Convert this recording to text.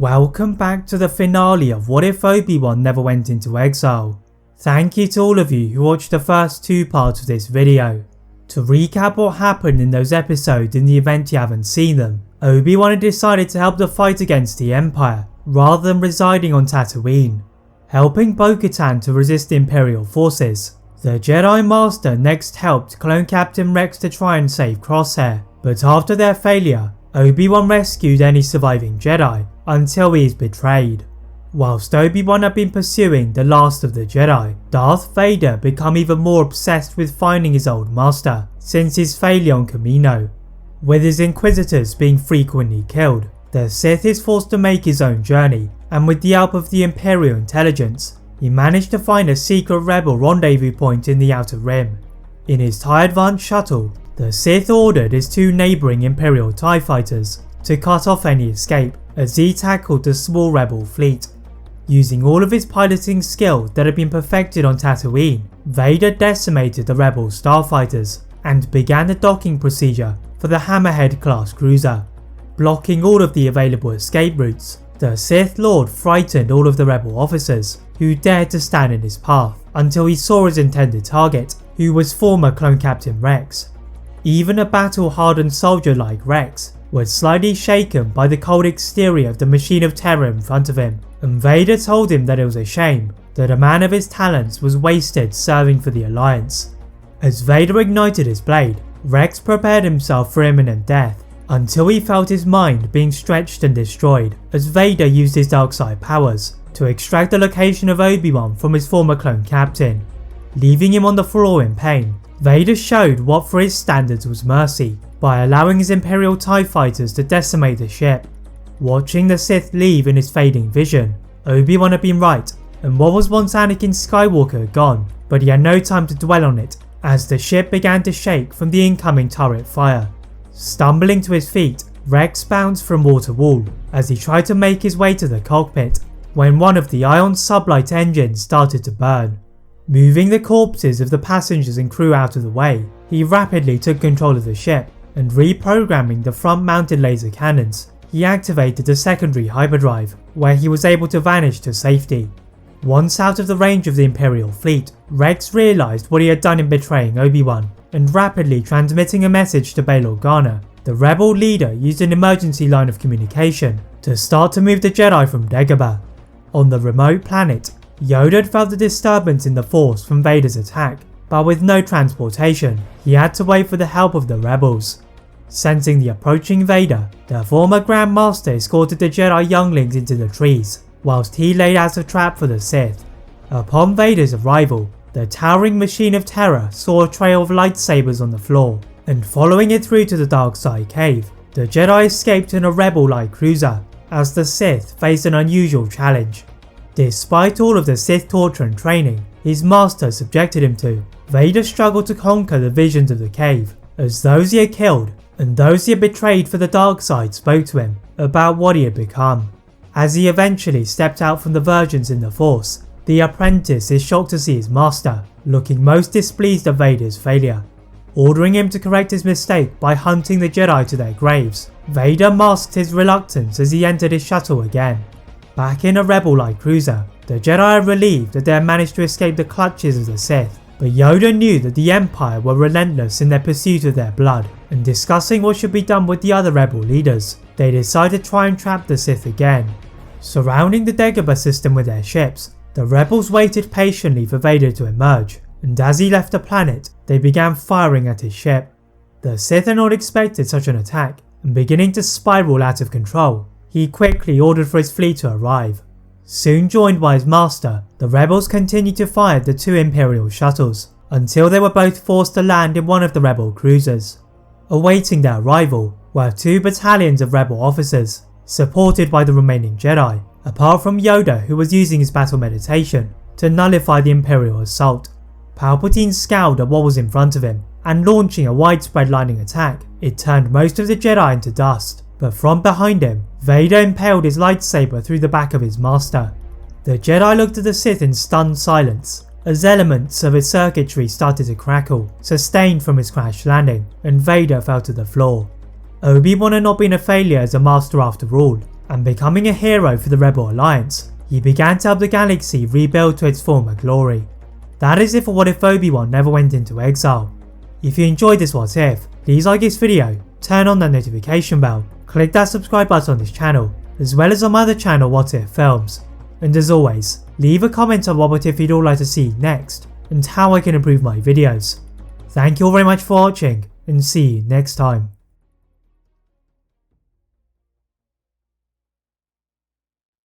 Welcome back to the finale of What If Obi-Wan Never Went into Exile. Thank you to all of you who watched the first two parts of this video. To recap what happened in those episodes in the event you haven't seen them, Obi-Wan had decided to help the fight against the Empire, rather than residing on Tatooine, helping Bo-Katan to resist the Imperial forces. The Jedi Master next helped Clone Captain Rex to try and save Crosshair, but after their failure, Obi-Wan rescued any surviving Jedi, until he is betrayed. Whilst Obi-Wan had been pursuing the last of the Jedi, Darth Vader became even more obsessed with finding his old master since his failure on Kamino. With his Inquisitors being frequently killed, the Sith is forced to make his own journey, and with the help of the Imperial intelligence, he managed to find a secret rebel rendezvous point in the Outer Rim. In his TIE Advance shuttle, the Sith ordered his two neighbouring Imperial TIE fighters to cut off any escape as he tackled the small rebel fleet. Using all of his piloting skill that had been perfected on Tatooine, Vader decimated the rebel starfighters and began the docking procedure for the Hammerhead class cruiser. Blocking all of the available escape routes, the Sith Lord frightened all of the rebel officers who dared to stand in his path until he saw his intended target, who was former Clone Captain Rex. Even a battle-hardened soldier like Rex was slightly shaken by the cold exterior of the machine of terror in front of him, and Vader told him that it was a shame that a man of his talents was wasted serving for the Alliance. As Vader ignited his blade, Rex prepared himself for imminent death, until he felt his mind being stretched and destroyed as Vader used his dark side powers to extract the location of Obi-Wan from his former clone captain. Leaving him on the floor in pain, Vader showed what for his standards was mercy by allowing his Imperial TIE fighters to decimate the ship. Watching the Sith leave in his fading vision, Obi-Wan had been right, and what was once Anakin Skywalker had gone, but he had no time to dwell on it as the ship began to shake from the incoming turret fire. Stumbling to his feet, Rex bounced from wall to wall as he tried to make his way to the cockpit when one of the ion sublight engines started to burn. Moving the corpses of the passengers and crew out of the way, he rapidly took control of the ship, and reprogramming the front-mounted laser cannons, he activated the secondary hyperdrive, where he was able to vanish to safety. Once out of the range of the Imperial fleet, Rex realised what he had done in betraying Obi-Wan, and rapidly transmitting a message to Bail Organa, the rebel leader used an emergency line of communication to start to move the Jedi from Dagobah. On the remote planet, Yoda had felt the disturbance in the Force from Vader's attack, but with no transportation, he had to wait for the help of the rebels. Sensing the approaching Vader, the former Grandmaster escorted the Jedi younglings into the trees, whilst he laid out a trap for the Sith. Upon Vader's arrival, the towering machine of terror saw a trail of lightsabers on the floor, and following it through to the dark side cave, the Jedi escaped in a rebel-like cruiser as the Sith faced an unusual challenge. Despite all of the Sith torture and training his master subjected him to, Vader struggled to conquer the visions of the cave, as those he had killed and those he had betrayed for the dark side spoke to him about what he had become. As he eventually stepped out from the versions in the Force, the apprentice is shocked to see his master, looking most displeased at Vader's failure. Ordering him to correct his mistake by hunting the Jedi to their graves, Vader masked his reluctance as he entered his shuttle again. Back in a rebel-like cruiser, the Jedi are relieved that they had managed to escape the clutches of the Sith, but Yoda knew that the Empire were relentless in their pursuit of their blood, and discussing what should be done with the other rebel leaders, they decided to try and trap the Sith again. Surrounding the Dagobah system with their ships, the rebels waited patiently for Vader to emerge, and as he left the planet, they began firing at his ship. The Sith had not expected such an attack, and beginning to spiral out of control, he quickly ordered for his fleet to arrive. Soon joined by his master, the rebels continued to fire the two Imperial shuttles, until they were both forced to land in one of the rebel cruisers. Awaiting their arrival were two battalions of rebel officers, supported by the remaining Jedi, apart from Yoda, who was using his battle meditation to nullify the Imperial assault. Palpatine scowled at what was in front of him, and launching a widespread lightning attack, it turned most of the Jedi into dust. But from behind him, Vader impaled his lightsaber through the back of his master. The Jedi looked at the Sith in stunned silence, as elements of his circuitry started to crackle, sustained from his crash landing, and Vader fell to the floor. Obi-Wan had not been a failure as a master after all, and becoming a hero for the Rebel Alliance, he began to help the galaxy rebuild to its former glory. That is it for What If Obi-Wan Never Went into Exile. If you enjoyed this What If, please like this video, turn on that notification bell, click that subscribe button on this channel, as well as on my other channel What If Films. And as always, leave a comment on what if you'd all like to see next, and how I can improve my videos. Thank you all very much for watching, and see you next time.